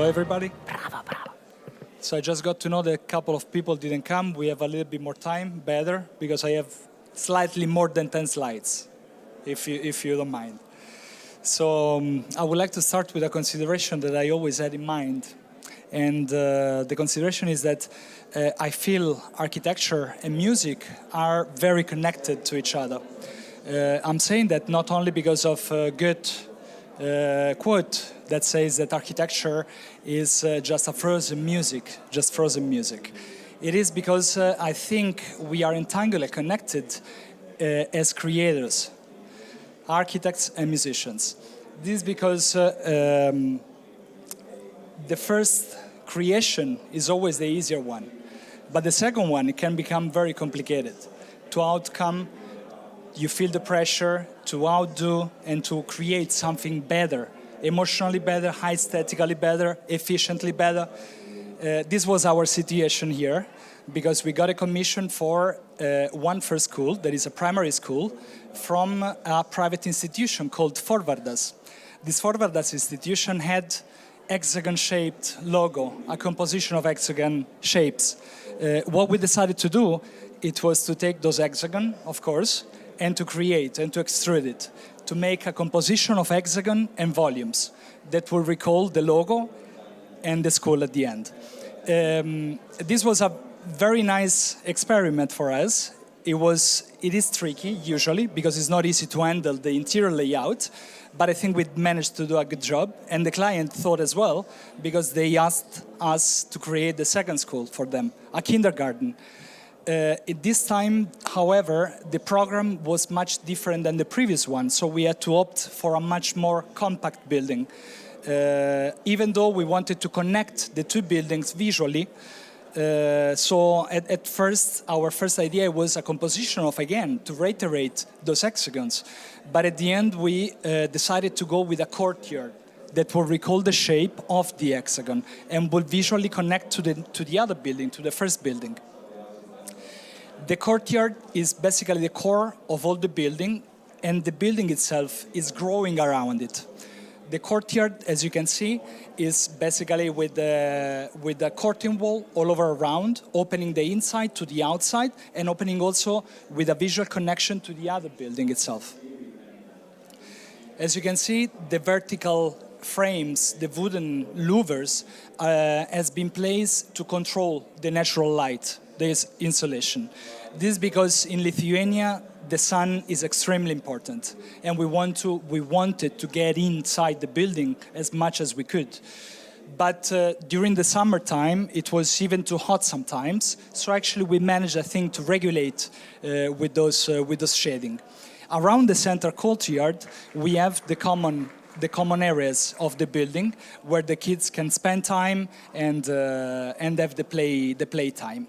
Hello, everybody. So I just got to know that a couple of people didn't come. We have a little bit more time, better, because I have slightly more than 10 slides, if you don't mind. So I would like to start with a consideration that I always had in mind. And the consideration is that I feel architecture and music are very connected to each other. I'm saying that not only because of a good quote that says that architecture is just frozen music. It is because I think we are entangled and connected as creators, architects and musicians. This is because the first creation is always the easier one, but the second one, it can become very complicated. To outcome, you feel the pressure to outdo and to create something better, emotionally better, aesthetically better, efficiently better. This was our situation here, because we got a commission for one first school, that is a primary school, from a private institution called Forvardas. This Forvardas institution had hexagon-shaped logo, a composition of hexagon shapes. What we decided to do, it was to take those hexagon, of course, and to create and to extrude it, to make a composition of hexagon and volumes that will recall the logo and the school at the end. This was a very nice experiment for us. It is tricky, usually, because it's not easy to handle the interior layout, but I think we managed to do a good job, and the client thought as well, because they asked us to create the second school for them, a kindergarten. At this time, however, the program was much different than the previous one, so we had to opt for a much more compact building. Even though we wanted to connect the two buildings visually, so at first, our first idea was a composition of, again, to reiterate those hexagons. But at the end, we decided to go with a courtyard that will recall the shape of the hexagon and will visually connect to the other building, to the first building. The courtyard is basically the core of all the building, and the building itself is growing around it. The courtyard, as you can see, is basically with the curtain wall all over around, opening the inside to the outside, and opening also with a visual connection to the other building itself. As you can see, the vertical frames, the wooden louvers, has been placed to control the natural light. There is insulation. This is because in Lithuania, the sun is extremely important, and we wanted to get inside the building as much as we could. But during the summertime, it was even too hot sometimes. So actually, we managed, I think, to regulate with those shading. Around the center courtyard, we have the common areas of the building where the kids can spend time and have the play time.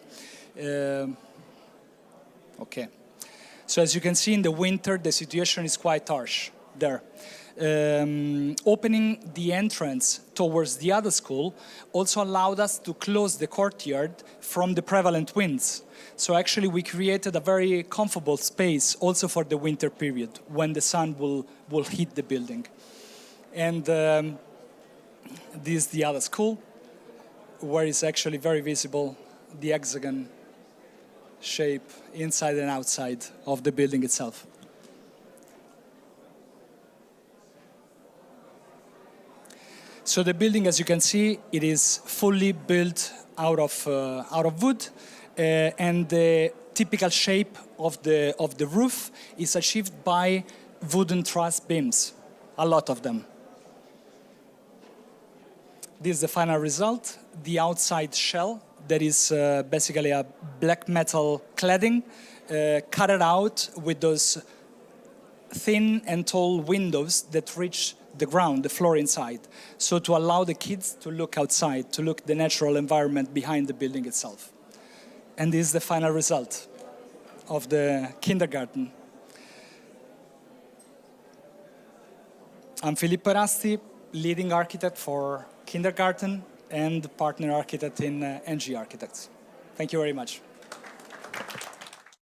Okay. So as you can see, in the winter, the situation is quite harsh there. Opening the entrance towards the other school also allowed us to close the courtyard from the prevalent winds. So actually, we created a very comfortable space also for the winter period, when the sun will hit the building. And this is the other school, where it's actually very visible, the hexagon shape inside and outside of the building itself. So the building, as you can see, it is fully built out of wood, and the typical shape of the roof is achieved by wooden truss beams, a lot of them. This is the final result, the outside shell. That is basically a black metal cladding, cut out with those thin and tall windows that reach the ground, the floor inside. So to allow the kids to look outside, to look at the natural environment behind the building itself. And this is the final result of the kindergarten. I'm Filippo Rasti, leading architect for kindergarten and partner architect in NG Architects. Thank you very much.